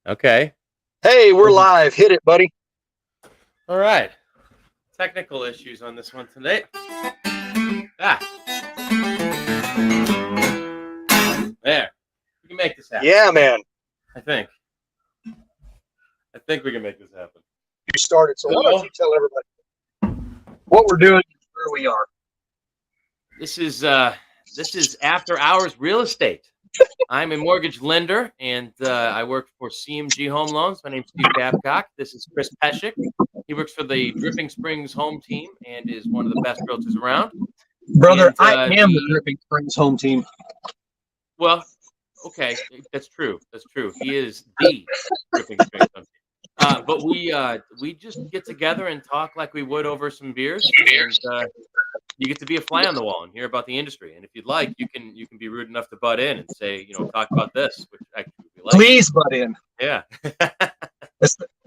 Okay. Hey, we're live. Hit it, buddy. All right. Technical issues on this one today. Ah, there. We can make this happen. Yeah, man. I think. we can make this happen. You started, so why don't you tell everybody what we're doing and where we are? This is after hours real estate. I'm a mortgage lender, and I work for CMG Home Loans. My name's Steve Babcock. This is Chris Pesek. He works for the Dripping Springs home team and is one of the best realtors around. Brother, I am the Dripping Springs home team. Well, okay, that's true. He is the Dripping Springs home team. But we just get together and talk like we would over some beers, and you get to be a fly on the wall and hear about the industry. And if you'd like, you can be rude enough to butt in and say, talk about this, which actually we like. Please butt in. Yeah.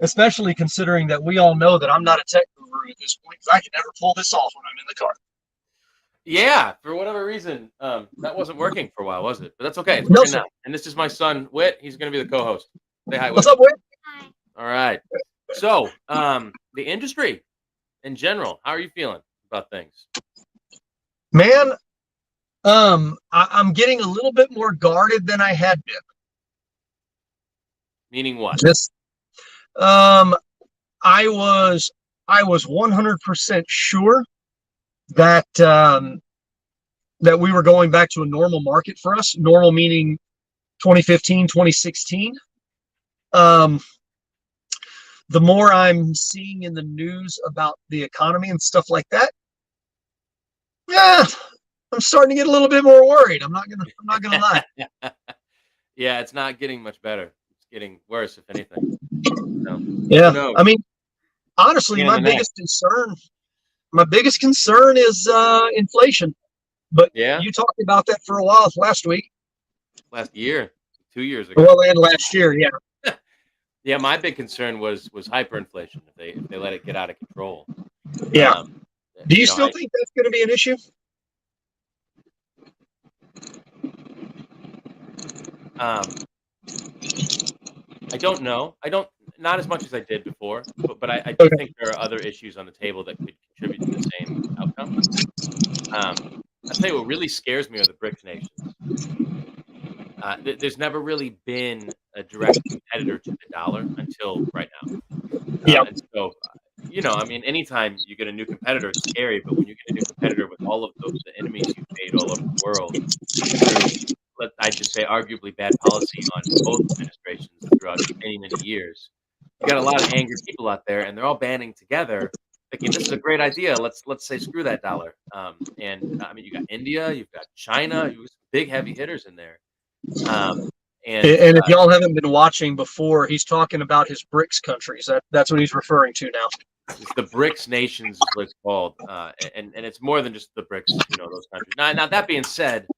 Especially considering that we all know that I'm not a tech guru at this point, because I can never pull this off when I'm in the car. Yeah, for whatever reason, that wasn't working for a while, was it? But that's okay. It's No, working now. And this is my son, Whit. He's going to be the co-host. Say hi, Whit. What's up, Whit? Hi. All right. So, the industry in general, how are you feeling about things? Man, I'm getting a little bit more guarded than I had been. Meaning what? Just, I was 100% sure that that we were going back to a normal market for us. Normal meaning 2015, 2016. The more I'm seeing in the news about the economy and stuff like that, yeah, I'm starting to get a little bit more worried. I'm not gonna lie. Yeah, it's not getting much better. It's getting worse, if anything. So, Yeah, no. I mean, honestly, Yeah, my biggest concern is inflation. But Yeah. you talked about that for a while last week. Last year, 2 years ago. Well, and last year, yeah. Yeah, my big concern was hyperinflation. If they let it get out of control. Yeah. Do you still think that's going to be an issue? I don't know. Not as much as I did before, but I do think there are other issues on the table that could contribute to the same outcome. I'll tell you what really scares me are the BRICS nations. There's never really been a direct competitor to the dollar until right now. Yeah. And so, I mean, anytime you get a new competitor, it's scary. But when you get a new competitor with all of the enemies you've made all over the world, I just say arguably bad policy on both administrations throughout many, many years, you got a lot of angry people out there, and they're all banding together, thinking this is a great idea. Let's say screw that dollar. And I mean, you got India, you've got China, you got big heavy hitters in there. And if y'all haven't been watching before, he's talking about his BRICS countries. That's what he's referring to now. It's the BRICS nations is what it's called, and it's more than just the BRICS. Those countries. Now that being said,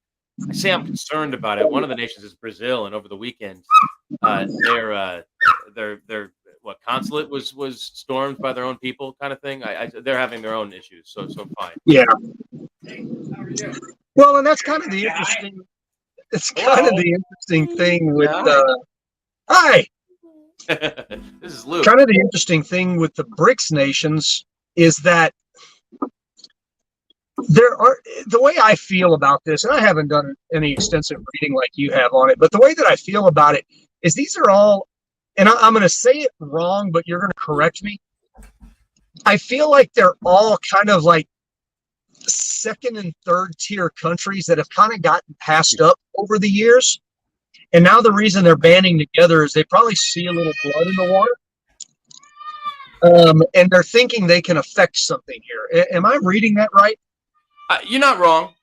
I say I'm concerned about it. One of the nations is Brazil, and over the weekend, their consulate was stormed by their own people, kind of thing. They're having their own issues, so fine. Yeah. Hey, how are you? Well, and that's kind of the interesting. It's kind of the interesting thing with. Hi. This is Luke. Kind of the interesting thing with the BRICS nations is that the way I feel about this, and I haven't done any extensive reading like you have on it, but the way that I feel about it is these are all, and I'm going to say it wrong, but you're going to correct me. I feel like they're all kind of like second and third tier countries that have kind of gotten passed up over the years. And now the reason they're banding together is they probably see a little blood in the water. And they're thinking they can affect something here. Am I reading that right? You're not wrong.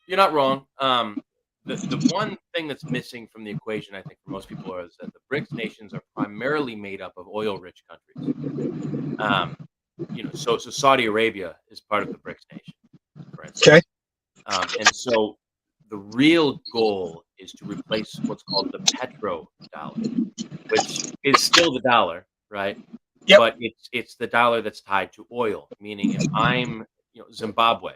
The one thing that's missing from the equation, I think, for most people is that the BRICS nations are primarily made up of oil-rich countries. So Saudi Arabia is part of the BRICS nation, for instance. Okay. And so the real goal is to replace what's called the petrodollar, which is still the dollar, right? Yep. But it's the dollar that's tied to oil. Meaning, if I'm Zimbabwe,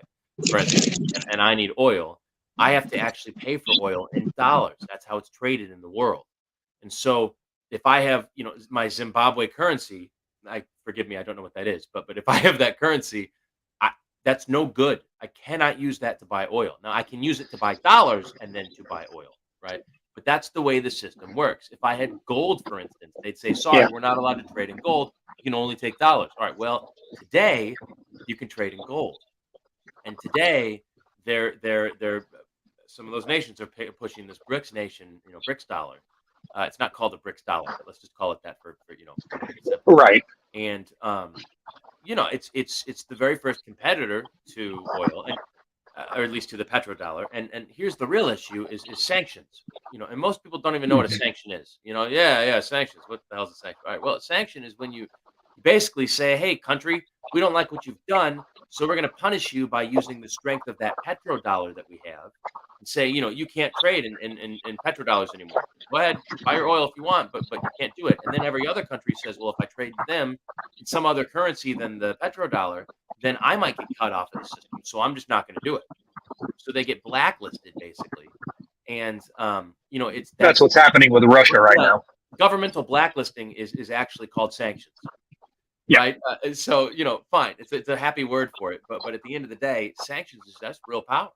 for instance, and I need oil, I have to actually pay for oil in dollars. That's how it's traded in the world. And so if I have, my Zimbabwe currency, forgive me, I don't know what that is, but if I have that currency, I that's no good. I cannot use that to buy oil. Now I can use it to buy dollars and then to buy oil, right? But that's the way the system works. If I had gold, for instance, they'd say, "Sorry, Yeah. we're not allowed to trade in gold. You can only take dollars." All right. Well, today you can trade in gold, and today they're some of those nations are pushing this BRICS nation, BRICS dollar. It's not called the BRICS dollar, but let's just call it that for to make it simple. Right. And it's the very first competitor to oil, and or at least to the petrodollar. And here's the real issue: is sanctions. And most people don't even know what a sanction is. Yeah, sanctions. What the hell's a sanction? All right, well, a sanction is when you basically say, "Hey, country, we don't like what you've done, so we're going to punish you by using the strength of that petrodollar that we have, and say, you can't trade in petrodollars anymore. Go ahead, buy your oil if you want, but you can't do it." And then every other country says, "Well, if I trade them in some other currency than the petrodollar, then I might get cut off of the system. So I'm just not going to do it." So they get blacklisted basically, and That's what's happening with Russia right now. governmental blacklisting is actually called sanctions. Yeah. Right. So, fine. It's a happy word for it. But at the end of the day, sanctions that's real power.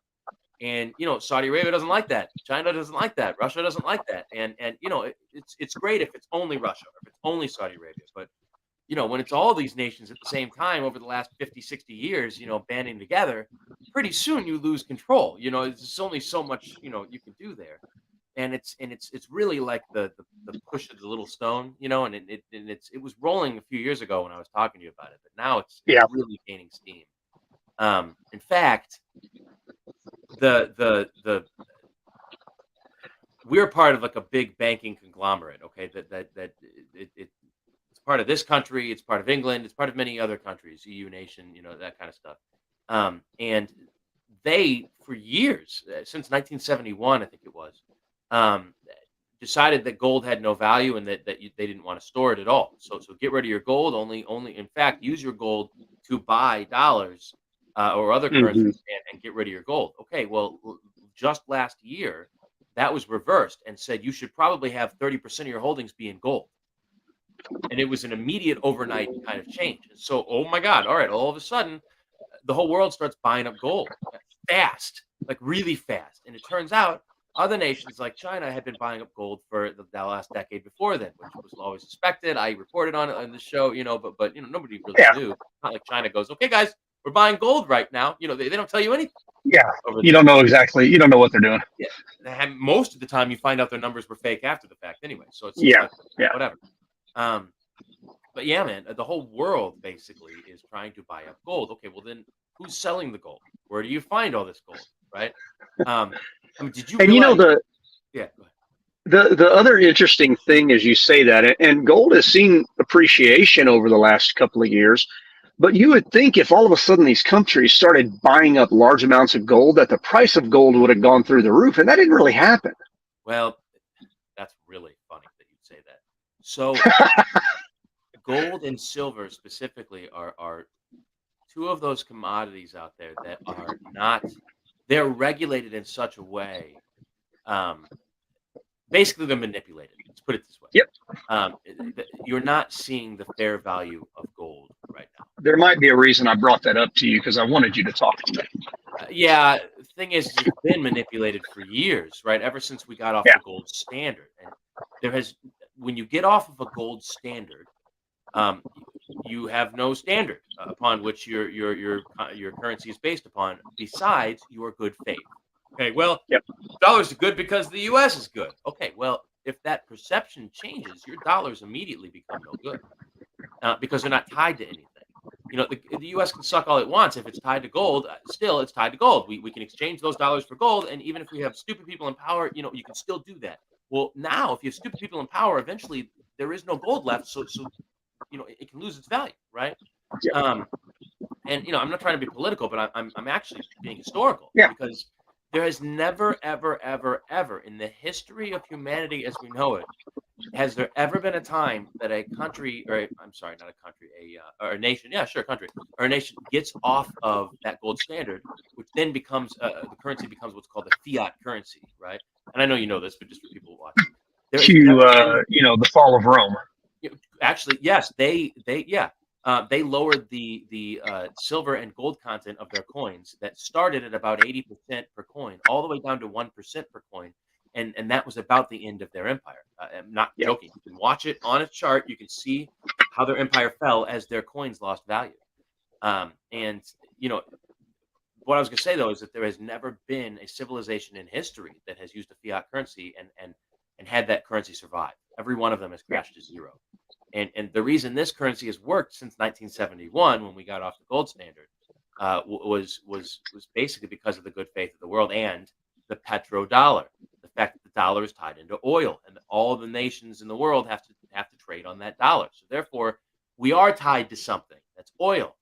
And, Saudi Arabia doesn't like that. China doesn't like that. Russia doesn't like that. And it's great if it's only Russia or if it's only Saudi Arabia. But, when it's all these nations at the same time over the last 50, 60 years, banding together, pretty soon you lose control. There's only so much, you can do there. And it's really like the push of the little stone, and it was rolling a few years ago when I was talking to you about it, but now it's really gaining steam. In fact, the we're part of like a big banking conglomerate. Okay, it's part of this country, it's part of England, it's part of many other countries, EU nation, that kind of stuff. And they, for years, since 1971, I think it was, um, decided that gold had no value and that they didn't want to store it at all. So get rid of your gold. Only in fact use your gold to buy dollars or other currencies and get rid of your gold. Okay, well, just last year that was reversed and said you should probably have 30% of your holdings be in gold. And it was an immediate overnight kind of change. And so, oh my God, all right, all of a sudden the whole world starts buying up gold fast, like really fast. And it turns out other nations like China had been buying up gold for the last decade before then, which was always suspected. I reported on it on the show, but nobody really knew. It's not like China goes, "Okay, guys, we're buying gold right now." They don't tell you anything. Yeah, you don't know exactly. You don't know what they're doing. Yeah, most of the time you find out their numbers were fake after the fact anyway. So it's whatever. But yeah, man, the whole world basically is trying to buy up gold. Okay, well then, who's selling the gold? Where do you find all this gold, right? Did you? And realize, yeah. Go ahead. The other interesting thing is you say that, and gold has seen appreciation over the last couple of years. But you would think if all of a sudden these countries started buying up large amounts of gold, that the price of gold would have gone through the roof, and that didn't really happen. Well, that's really funny that you'd say that. So, gold and silver specifically are two of those commodities out there that are not. They're regulated in such a way. Basically, they're manipulated. Let's put it this way. Yep. You're not seeing the fair value of gold right now. There might be a reason I brought that up to you because I wanted you to talk to me. Yeah, the thing is, it's been manipulated for years, right? Ever since we got off the gold standard, and when you get off of a gold standard, you have no standard upon which your currency is based upon besides your good faith. Okay, well, dollars are good because the U.S. is good. Okay, well, if that perception changes, your dollars immediately become no good because they're not tied to anything. The U.S. can suck all it wants. If it's tied to gold, still it's tied to gold. We can exchange those dollars for gold, and even if we have stupid people in power, you can still do that. Well, now if you have stupid people in power, eventually there is no gold left, so it can lose its value, right? And I'm not trying to be political, but I'm actually being historical because there has never, ever, ever, ever in the history of humanity as we know it, has there ever been a time that a country, or I'm sorry, not a country, or a nation, country, or a nation gets off of that gold standard, which then becomes, the currency becomes what's called a fiat currency, right? And I know you know this, but just for people watching. There has to never been. the fall of Rome. Actually, yes, they lowered the silver and gold content of their coins that started at about 80% per coin, all the way down to 1% per coin, and that was about the end of their empire. I'm not Yeah. joking. You can watch it on a chart. You can see how their empire fell as their coins lost value. And you know what I was going to say though is that there has never been a civilization in history that has used a fiat currency and had that currency survive. Every one of them has crashed to zero. And the reason this currency has worked since 1971, when we got off the gold standard, was basically because of the good faith of the world and the petrodollar, the fact that the dollar is tied into oil, and all of the nations in the world have to trade on that dollar. So therefore, we are tied to something that's oil,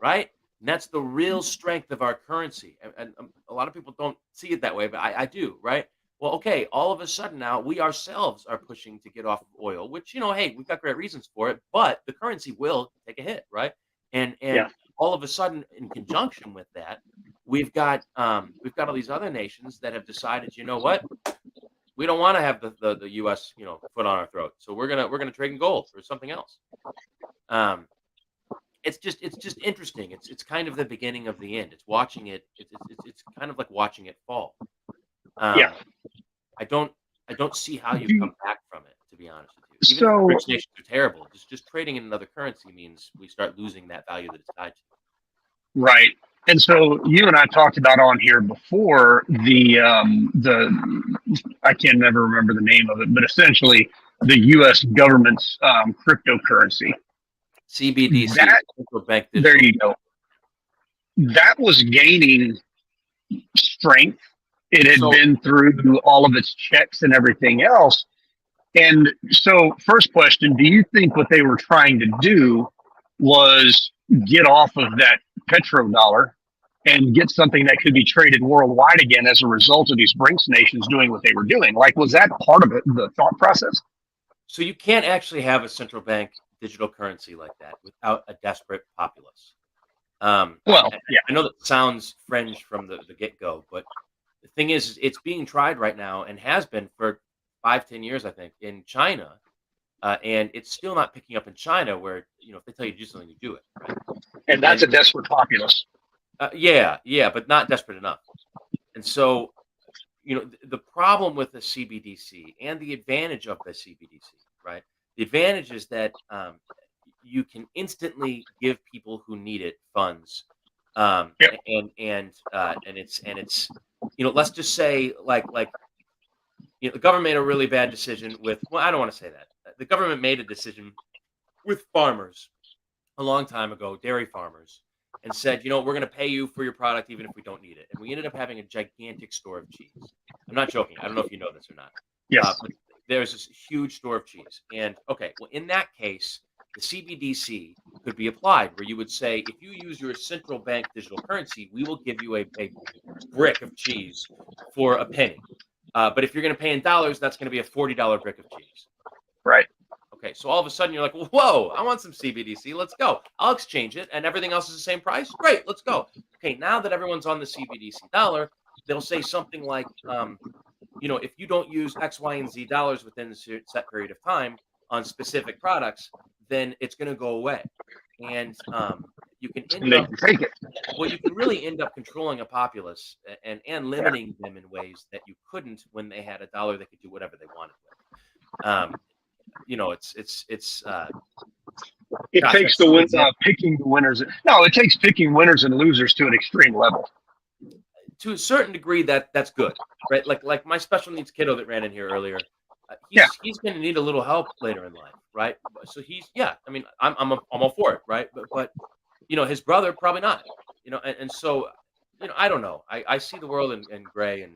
right? And that's the real strength of our currency. And a lot of people don't see it that way, but I do, right? Well, okay, all of a sudden now we ourselves are pushing to get off of oil, which, hey, we've got great reasons for it, but the currency will take a hit, right? And Yeah. all of a sudden, in conjunction with that, we've got all these other nations that have decided, you know what? We don't want to have the US, foot on our throat. So we're gonna trade in gold or something else. Um, it's just interesting. It's kind of the beginning of the end. It's watching it. It's kind of like watching it fall. Yeah. Um, I don't I don't see how you come back from it, to be honest with you. Even if the So rich nations are terrible, just trading in another currency means we start losing that value that it's tied to. right. And so you and I talked about on here before the I can never remember the name of it, but essentially the U.S. government's cryptocurrency. CBDC, That central bank there digital. you go. That was gaining strength. It had So been through all of its checks and everything else. And so, first question, do you think what they were trying to do was get off of that petrodollar and get something that could be traded worldwide again as a result of these BRICS nations doing what they were doing? Like, was that part of it, the thought process? so you can't actually have a central bank digital currency like that without a desperate populace. Well, yeah, I know that sounds fringe from the get-go, but the thing is, it's being tried right now and has been for 5, 10 years, I think, in China, and it's still not picking up in China, where if they tell you to do something, you do it, right? and And that's a desperate populace. yeah, but not desperate enough. And so, the problem with the CBDC and the advantage of the CBDC, right? The advantage is that you can instantly give people who need it funds, Yep. and it's let's just say the government made a really bad decision with, well, I don't want to say that. The government made a decision with farmers a long time ago, dairy farmers, and said, we're going to pay you for your product even if we don't need it. And we ended up having a gigantic store of cheese. I'm not joking. I don't know if you know this or not. Yes. But there's this huge store of cheese. And okay, well, in that case, the CBDC could be applied, where you would say, if you use your central bank digital currency, we will give you a brick of cheese for a penny. But if you're going to pay in dollars, that's going to be a $40 brick of cheese. Right. Okay, so all of a sudden you're like, whoa, I want some CBDC. Let's go. I'll exchange it, and everything else is the same price. Great, let's go. Okay, now that everyone's on the CBDC dollar, they'll say something like, if you don't use X, Y, and Z dollars within a set period of time on specific products, then it's going to go away. And you can And they can take it. well, you can really end up controlling a populace and limiting them in ways that you couldn't when they had a dollar that could do whatever they wanted with. It Gosh, takes that's so picking the winners. No, it takes picking winners and losers to an extreme level. to a certain degree that's good, right? Like my special needs kiddo that ran in here earlier. Yeah. He's going to need a little help later in life, right? So I mean, I'm all for it, right? But his brother probably not, and so I don't know. I see the world in gray and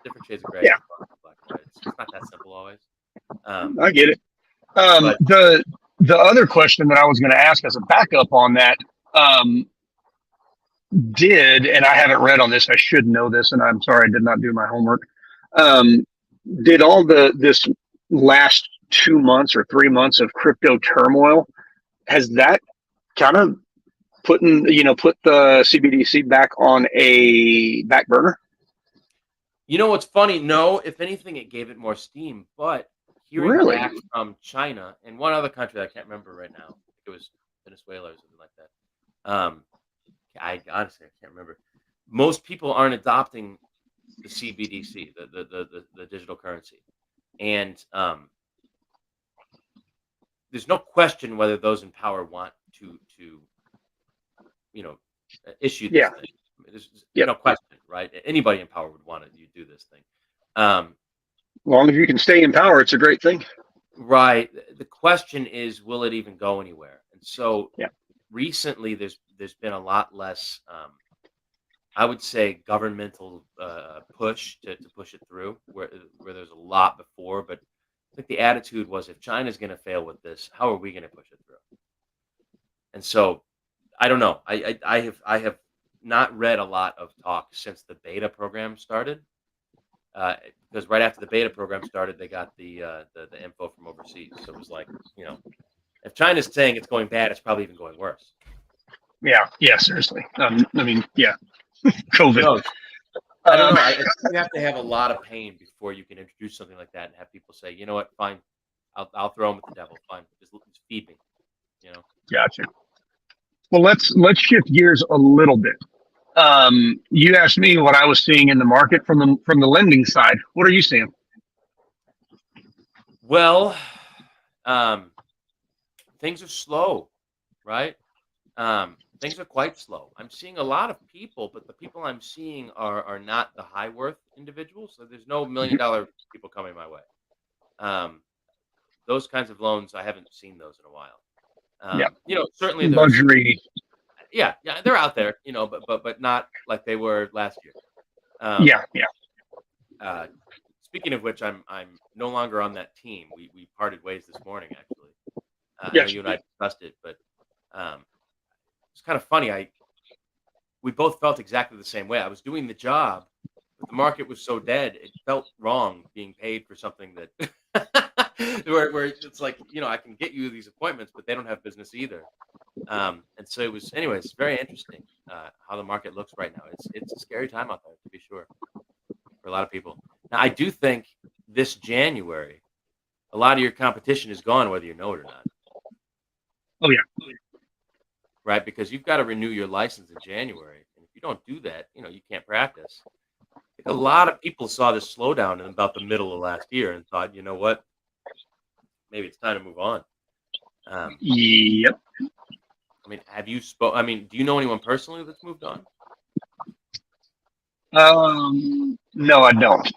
different shades of gray. Yeah. Black and white. It's not that simple always. I get it. But The other question that I was going to ask as a backup on that, and I haven't read on this, I should know this, and I'm sorry I did not do my homework. Did all this last 2 months or 3 months of crypto turmoil, has that kind of put the CBDC back on a back burner? You know what's funny? No, if anything, it gave it more steam. But hearing Really? back from China and one other country that I can't remember right now, I think it was Venezuela or something like that. I honestly I can't remember. Most people aren't adopting the CBDC, the digital currency, and there's no question whether those in power want to you know issue this Yeah. thing. There's Yep. no question, right? Anybody in power would want to you do this thing. Um, As long as you can stay in power, it's a great thing. Right. The question is, will it even go anywhere? And so Yeah. recently, there's been a lot less, I would say, governmental push to push it through, where there's a lot before. But I think the attitude was, if China's going to fail with this, how are we going to push it through? And so I don't know. I have not read a lot of talk since the beta program started. Because right after the beta program started, they got the info from overseas. So it was like, if China's saying it's going bad, it's probably even going worse. Yeah. Yeah. Seriously. I mean, yeah. Who COVID. knows? I don't know. I think you have to have a lot of pain before you can introduce something like that and have people say, you know what, fine, I'll throw them with the devil. Fine, just feed me. Gotcha. Well, let's shift gears a little bit. You asked me what I was seeing in the market from the lending side. What are you seeing? Well, things are slow, right? Things are quite slow. I'm seeing a lot of people, but the people I'm seeing are not the high worth individuals. So there's no $1 million people coming my way. Those kinds of loans, I haven't seen those in a while. Certainly there's Luxury. yeah, they're out there, but not like they were last year. Yeah. Speaking of which, I'm no longer on that team. We parted ways this morning, actually. I Yes. know you and I discussed it, but it's kind of funny. We both felt exactly the same way. I was doing the job, but the market was so dead. It felt wrong being paid for something that where it's like, I can get you these appointments, but they don't have business either. And so it was, anyways, very interesting how the market looks right now. It's a scary time out there, to be sure, for a lot of people. Now, I do think this January, a lot of your competition is gone, whether you know it or not. Oh yeah. Right, because you've got to renew your license in January, and if you don't do that, you can't practice. I think a lot of people saw this slowdown in about the middle of last year and thought, you know what, maybe it's time to move on. Yep. I mean, do you know anyone personally that's moved on? No, I don't.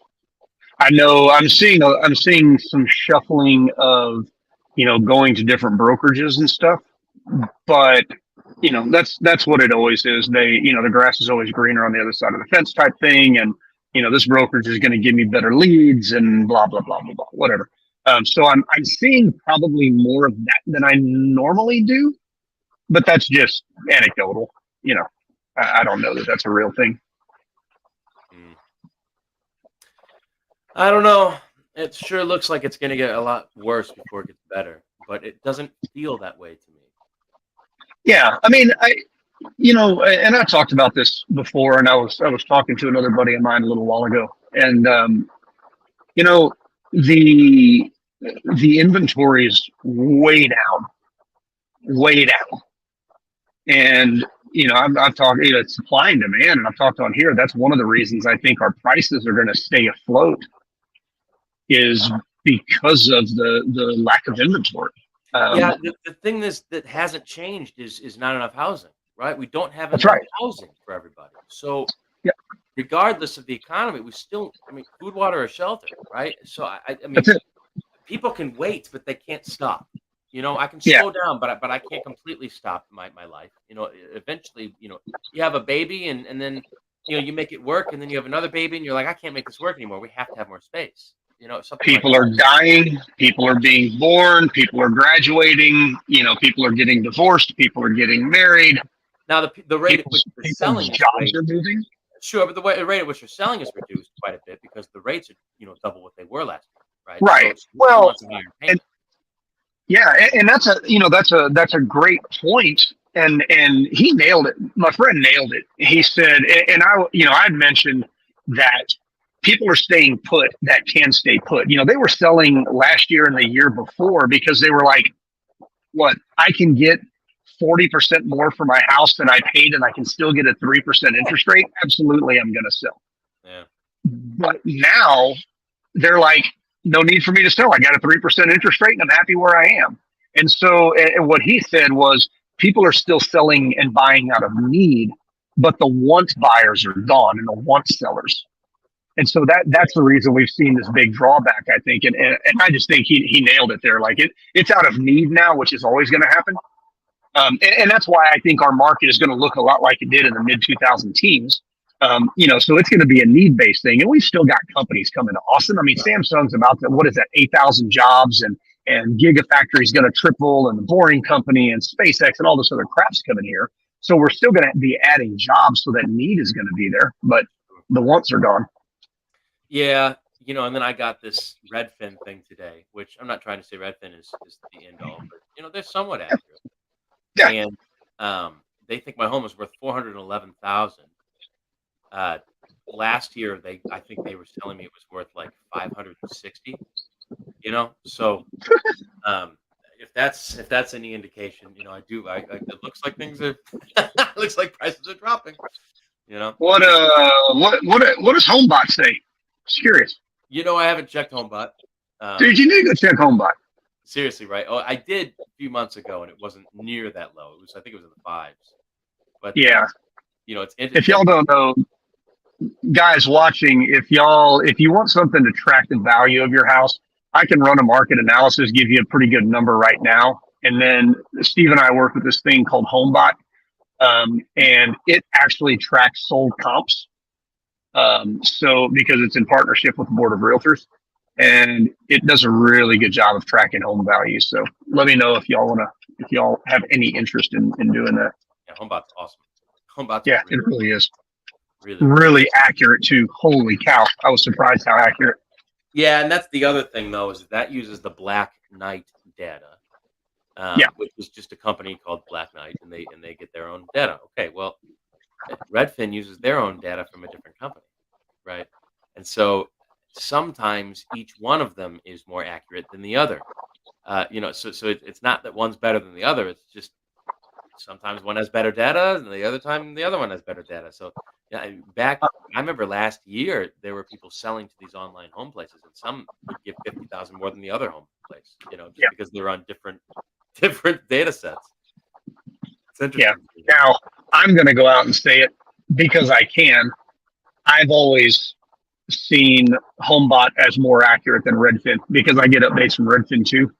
I know I'm seeing some shuffling of, going to different brokerages and stuff, but that's what it always is. The grass is always greener on the other side of the fence type thing, and this brokerage is going to give me better leads and blah blah blah blah blah, whatever. So I'm seeing probably more of that than I normally do, but that's just anecdotal. I don't know that that's a real thing. I don't know. It sure looks like it's going to get a lot worse before it gets better, but it doesn't feel that way to me. Yeah, I mean, and I talked about this before, and I was talking to another buddy of mine a little while ago, and the inventory is way down, and I've talked, it's supply and demand, and I've talked on here. That's one of the reasons I think our prices are going to stay afloat, is because of the lack of inventory. The thing that hasn't changed is not enough housing, right? We don't have enough housing for everybody. So regardless of the economy, we still, food, water, or shelter, right? So I mean, people can wait, but they can't stop. I can slow down, but I can't completely stop my life. Eventually, you have a baby and then, you make it work, and then you have another baby and you're like, I can't make this work anymore. We have to have more space. People are dying, people are being born, people are graduating, people are getting divorced, people are getting married. Now the rate at which you're selling jobs are moving. Sure, but the rate at which you're selling is reduced quite a bit because the rates are, double what they were last year, right? Right. So and that's a great point. And he nailed it. My friend nailed it. He said, and I'd mentioned that people are staying put that can stay put. They were selling last year and the year before because they were like, what, I can get 40% more for my house than I paid and I can still get a 3% interest rate. Absolutely, I'm going to sell. Yeah. But now they're like, no need for me to sell. I got a 3% interest rate and I'm happy where I am. And so and what he said was people are still selling and buying out of need, but the want buyers are gone and the want sellers. And so that's the reason we've seen this big drawback, I think. And I just think he nailed it there. Like it's out of need now, which is always going to happen. And that's why I think our market is going to look a lot like it did in the mid 2000 teens. So it's going to be a need-based thing. And we've still got companies coming to Austin. I mean, Samsung's about to, what is that, 8,000 jobs, and Gigafactory is going to triple, and the Boring Company and SpaceX and all this other crap's coming here. So we're still going to be adding jobs, so that need is going to be there, but the wants are gone. Yeah, and then I got this Redfin thing today, which I'm not trying to say Redfin is the end all, but they're somewhat accurate. Yeah. And they think my home is worth $411,000. Last year I think they were telling me it was worth like 560. So if that's any indication, I it looks like things are looks like prices are dropping. What does HomeBot say? Just curious. I haven't checked HomeBot. Dude, you need to go check HomeBot. Seriously, right? Oh, I did a few months ago, and it wasn't near that low. I think it was in the fives. But yeah, it's if y'all don't know, guys watching, if you want something to track the value of your house, I can run a market analysis, give you a pretty good number right now. And then Steve and I work with this thing called HomeBot, and it actually tracks sold comps. So because it's in partnership with the Board of Realtors, and it does a really good job of tracking home values. So let me know if y'all have any interest in doing that. Yeah, HomeBot's awesome. HomeBot's it really is. Really accurate too. Holy cow. I was surprised how accurate. Yeah, and that's the other thing though, is that uses the Black Knight data. Which is just a company called Black Knight, and they get their own data. Okay, well, Redfin uses their own data from a different company, right? And so sometimes each one of them is more accurate than the other. So it's not that one's better than the other. It's just sometimes one has better data, and the other time the other one has better data. So I remember last year there were people selling to these online home places, and some would give 50,000 more than the other home place. Because they're on different data sets. It's interesting. Yeah. Now I'm going to go out and say it because I can. I've always seen HomeBot as more accurate than Redfin because I get updates from Redfin too.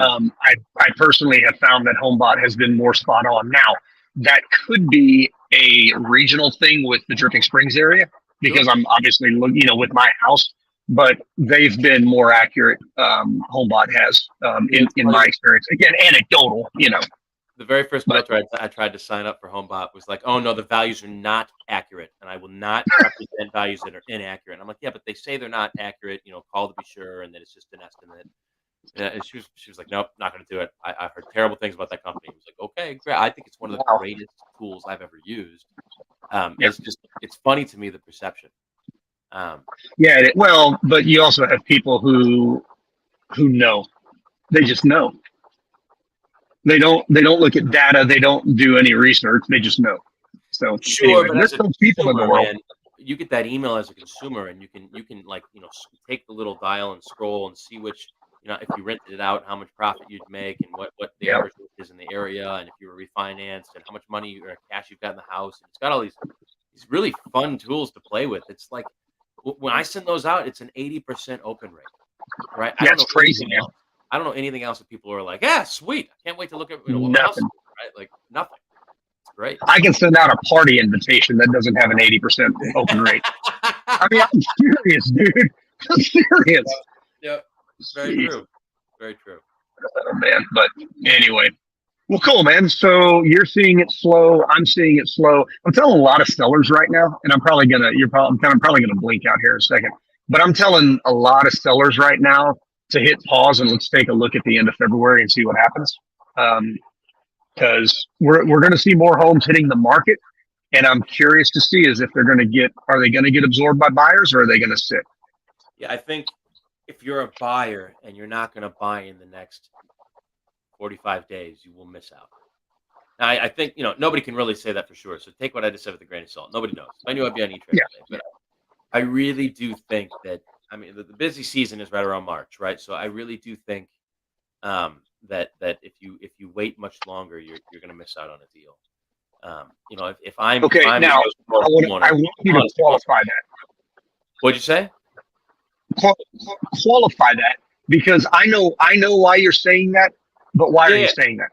I personally have found that HomeBot has been more spot on. Now, that could be a regional thing with the Dripping Springs area because I'm obviously looking, with my house, but they've been more accurate. HomeBot has, in my experience. Again, anecdotal, The very first month I tried to sign up for HomeBot was like, oh no, the values are not accurate, and I will not represent values that are inaccurate. And I'm like, yeah, but they say they're not accurate. Call to be sure, and that it's just an estimate. And she was like, nope, not going to do it. I've heard terrible things about that company. I was like, okay, great. I think it's one of the greatest tools I've ever used. It's funny to me, the perception. But you also have people who know. They just know. They don't look at data. They don't do any research. They just know. So sure, anyway, there's some people in the world. Man, you get that email as a consumer, and you can take the little dial and scroll and see which, if you rented it out, how much profit you'd make, and what the average is in the area, and if you were refinanced, and how much money or cash you've got in the house. And it's got all these really fun tools to play with. It's like when I send those out, it's an 80% open rate, right? That's crazy, man. I don't know anything else that people are like, yeah, sweet. I can't wait to look at nothing. Right? Like nothing. It's great. I can send out a party invitation that doesn't have an 80% open rate. I mean, I'm serious, dude. I'm serious. Yeah, very true. Very true. Oh, man. But anyway. Well, cool, man. So you're seeing it slow. I'm seeing it slow. I'm telling a lot of sellers right now, and I'm probably gonna blink out here in a second. But I'm telling a lot of sellers right now to hit pause and let's take a look at the end of February and see what happens. Because we're going to see more homes hitting the market. And I'm curious to see is if are they going to get absorbed by buyers or are they going to sit? Yeah, I think if you're a buyer and you're not going to buy in the next 45 days, you will miss out. Now, I think, nobody can really say that for sure. So take what I just said with a grain of salt. Nobody knows. I knew I'd be on E-Trade Yeah. today, but I really do think that, I mean, the busy season is right around March, right? So I really do think that if you wait much longer, you're going to miss out on a deal. If I'm Okay, if I'm now I want you to qualify that. What'd you say? Qualify that because I know why you're saying that, but why are you saying that?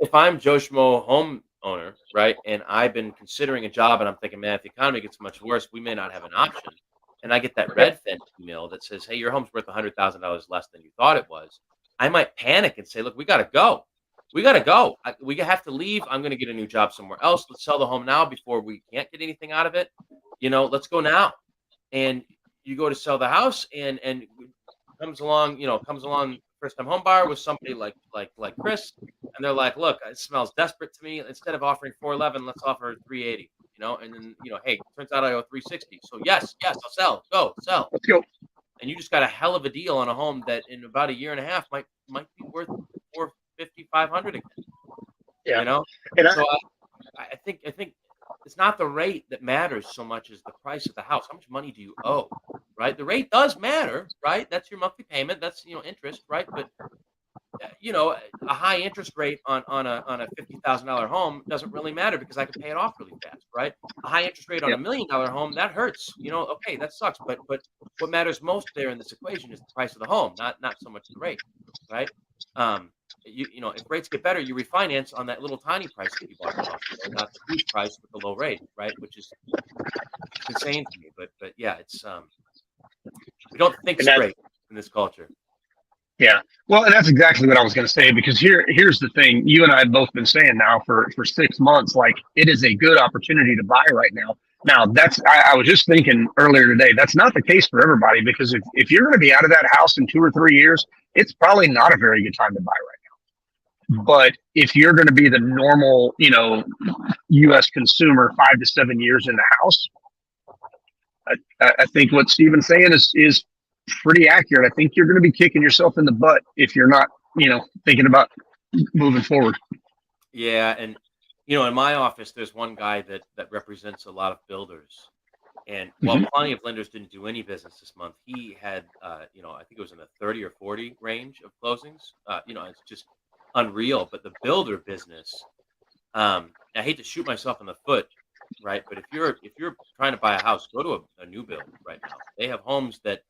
If I'm Joe Schmo homeowner, right, and I've been considering a job and I'm thinking, man, if the economy gets much worse, we may not have an option. And I get that Redfin email that says, hey, your home's worth $100,000 less than you thought it was. I might panic and say, look, we got to go. We got to go. We have to leave. I'm going to get a new job somewhere else. Let's sell the home now before we can't get anything out of it. Let's go now. And you go to sell the house and comes along first time home buyer with somebody like Chris. And they're like, look, it smells desperate to me. Instead of offering 411, let's offer 380, and then, hey, turns out I owe 360. So yes, I'll sell. Go, sell. Let's go. And you just got a hell of a deal on a home that in about a year and a half might be worth 450, 500 again. Yeah. And so I think it's not the rate that matters so much as the price of the house. How much money do you owe, right? The rate does matter, right? That's your monthly payment. That's, interest, right? But a high interest rate on a $50,000 home doesn't really matter because I can pay it off really fast, right? A high interest rate on $1 million home, that hurts. Okay, that sucks. But what matters most there in this equation is the price of the home, not so much the rate, right? If rates get better, you refinance on that little tiny price that you bought the house for, not the huge price with the low rate, right? Which is insane to me. But yeah, it's we don't think straight in this culture. Yeah. Well, and that's exactly what I was going to say, because here's the thing. You and I have both been saying now for 6 months, like it is a good opportunity to buy right now. Now I was just thinking earlier today, that's not the case for everybody, because if you're going to be out of that house in 2 or 3 years, it's probably not a very good time to buy right now. But if you're going to be the normal, U.S. consumer 5 to 7 years in the house, I think what Steven's saying is pretty accurate. I think you're going to be kicking yourself in the butt if you're not, thinking about moving forward. Yeah. And, in my office, there's one guy that represents a lot of builders. And while plenty of lenders didn't do any business this month, he had, I think it was in the 30 or 40 range of closings. It's just unreal. But the builder business, I hate to shoot myself in the foot, right? But if you're trying to buy a house, go to a new build right now. They have homes that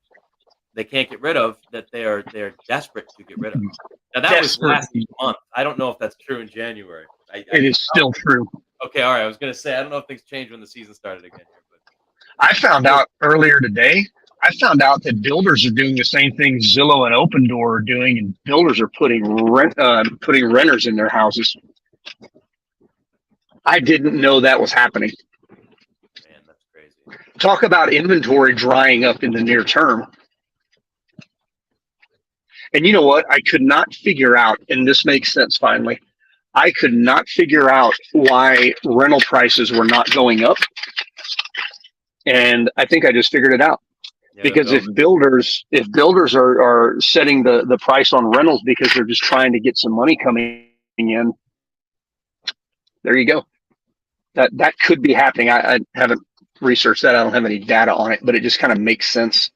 they can't get rid of, that they're desperate to get rid of. Now that was last month. I don't know if that's true in January. It is still true. Okay, all right. I was going to say, I don't know if things changed when the season started again here, but I found out earlier today. I found out that builders are doing the same thing Zillow and Open Door are doing, and builders are putting renters in their houses. I didn't know that was happening. Man, that's crazy. Talk about inventory drying up in the near term. And you know what? I could not figure out, and this makes sense finally, I could not figure out why rental prices were not going up. And I think I just figured it out. Yeah, because if builders are setting the price on rentals because they're just trying to get some money coming in, there you go. That could be happening. I haven't researched that. I don't have any data on it, but it just kind of makes sense.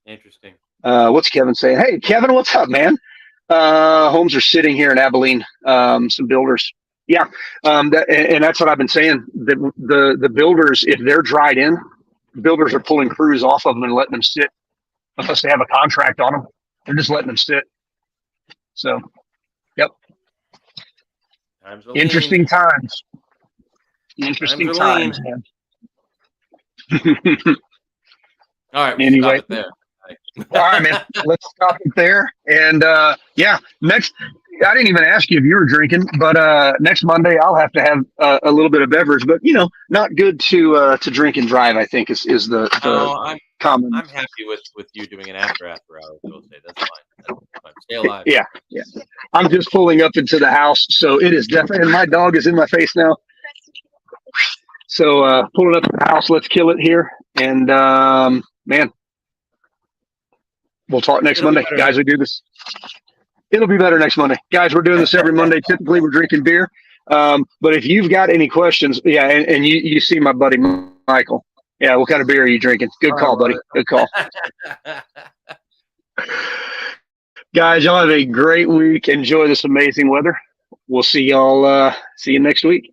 Interesting. What's Kevin saying? Hey, Kevin, what's up, man? Homes are sitting here in Abilene. Some builders. Yeah. And that's what I've been saying. The builders, if they're dried in, builders are pulling crews off of them and letting them sit unless they have a contract on them. They're just letting them sit. So, yep. Interesting times. Interesting times, man. All right. Anyway. Stop it there. All right, man. Let's stop it there. And next, I didn't even ask you if you were drinking, but next Monday I'll have to have a little bit of beverage. But not good to drink and drive. I think is the common. I'm happy with you doing an after hours. We'll say that's fine. That's fine. Stay alive. Yeah. I'm just pulling up into the house, so it is definitely. And my dog is in my face now. So pulling up to the house, let's kill it here. And man, we'll talk next It'll be Monday. better Guys, we do this. It'll be better next Monday. Guys, we're doing this every Monday. Typically, we're drinking beer. But if you've got any questions, yeah, and you see my buddy Michael. Yeah, what kind of beer are you drinking? Good call, buddy. Good call. Guys, y'all have a great week. Enjoy this amazing weather. We'll see y'all. See you next week.